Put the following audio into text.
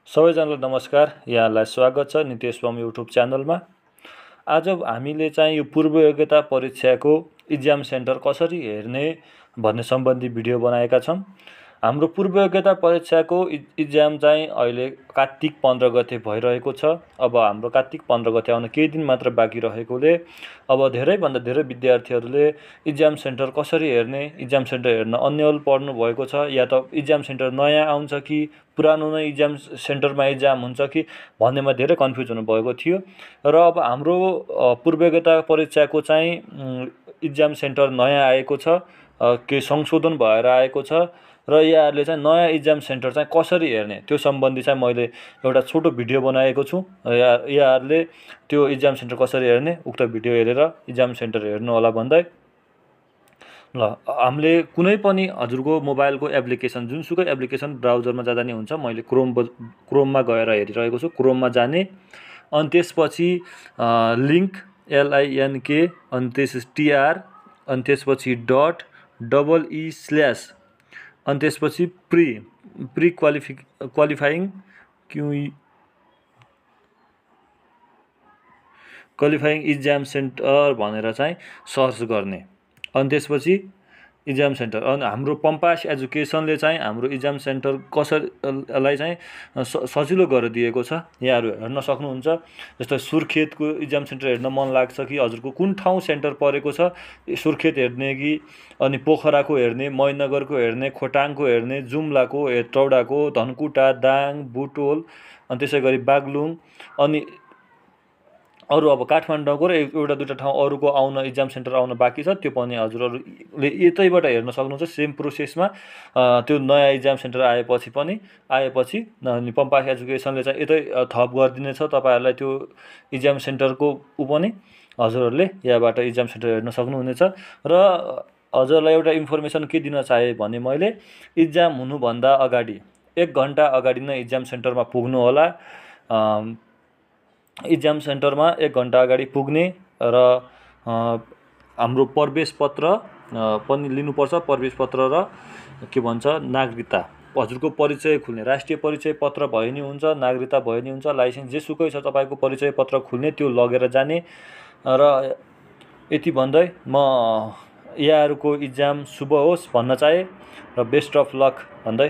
सबैजनालाई नमस्कार। यहाँलाई स्वागत छ नितेश बम युट्युब च्यानलमा। आज हामीले चाहिँ यो पूर्व योग्यता परीक्षाको इक्जाम सेन्टर कसरी हेर्ने भन्ने सम्बन्धी भिडियो बनाएका छौँ। हाम्रो पूर्व योग्यता परीक्षाको इक्जाम चाहिँ अहिले कार्तिक 15 गते भइरहेको छ। अब हाम्रो कार्तिक 15 गते आउन केही दिन मात्र बाँकी रहेकोले अब धेरैभन्दा धेरै विद्यार्थीहरूले इक्जाम सेन्टर कसरी हेर्ने, इक्जाम सेन्टर हेर्न अन्यल पर्नु भएको छ, या त इक्जाम सेन्टर नयाँ आउँछ कि पुरानो नै इक्जाम सेन्टरमा इक्जाम हुन्छ कि भन्नेमा धेरै कन्फ्युज हुनुभएको थियो। र अब हाम्रो पूर्व योग्यता परीक्षाको चाहिँ इक्जाम सेन्टर नयाँ आएको छ, केही संशोधन भएर आएको छ र यहाँहरूले चाहिँ नयाँ इक्जाम सेन्टर चाहिँ कसरी हेर्ने त्यो सम्बन्धी चाहिँ मैले एउटा छोटो भिडियो बनाएको छु। यहाँहरूले त्यो इक्जाम सेन्टर कसरी हेर्ने उक्त भिडियो हेरेर इक्जाम सेन्टर हेर्नु होला भन्दै ल हामीले कुनै पनि हजुरको मोबाइलको एप्लिकेसन जुनसुकै एप्लिकेसन ब्राउजरमा जाँदा नि हुन्छ। मैले क्रोममा गएर हेरिरहेको छु। क्रोममा जाने अनि त्यसपछि लिङ्क LINK अनि त्यसपछि TR अनि त्यसपछि .EE/ अनि त्यसपछि प्री क्वालिफाइङ इक्जाम सेन्टर भनेर चाहिँ सर्च गर्ने। अनि त्यसपछि इक्जाम सेन्टर अनि हाम्रो पम्पास एजुकेसनले चाहिँ हाम्रो इक्जाम सेन्टर कसरीलाई चाहिँ सजिलो गरिदिएको छ। यहाँहरू हेर्न सक्नुहुन्छ। जस्तै सुर्खेतको इक्जाम सेन्टर हेर्न मन लाग्छ कि हजुरको कुन ठाउँ सेन्टर परेको छ, सुर्खेत हेर्ने कि अनि पोखराको हेर्ने, महेन्द्रनगरको हेर्ने, खोटाङको हेर्ने, जुम्लाको, हेटौडाको, धनकुटा, दाङ, बुटोल अनि त्यसै गरी बागलुङ अनि अरू अब काठमाडौँको र एउटा दुईवटा ठाउँ अरूको आउन इक्जाम सेन्टर आउन बाँकी छ। त्यो पनि हजुरहरूले यतैबाट हेर्न सक्नुहुन्छ। सेम प्रोसेसमा त्यो नयाँ इक्जाम सेन्टर आएपछि पम्पास एजुकेसनले चाहिँ यतै थप गरिदिनेछ तपाईँहरूलाई त्यो इक्जाम सेन्टरको पनि हजुरहरूले यहाँबाट इक्जाम सेन्टर हेर्न सक्नुहुनेछ। र हजुरलाई एउटा इन्फर्मेसन के दिन चाहे भने मैले इक्जाम हुनुभन्दा अगाडि 1 घन्टा अगाडि नै इक्जाम सेन्टरमा पुग्नु होला। इक्जाम सेन्टरमा 1 घन्टा अगाडि पुग्ने र हाम्रो प्रवेश पत्र पनि लिनुपर्छ। प्रवेश पत्र र के भन्छ नागरिकता, हजुरको परिचय खुल्ने राष्ट्रिय परिचय पत्र भए नि हुन्छ, नागरिकता भए नि हुन्छ, लाइसेन्स जेसुकै छ तपाईँको परिचय पत्र खुल्ने त्यो लगेर जाने। र यति भन्दै म यहाँहरूको इक्जाम शुभ होस् भन्न चाहे र बेस्ट अफ लक भन्दै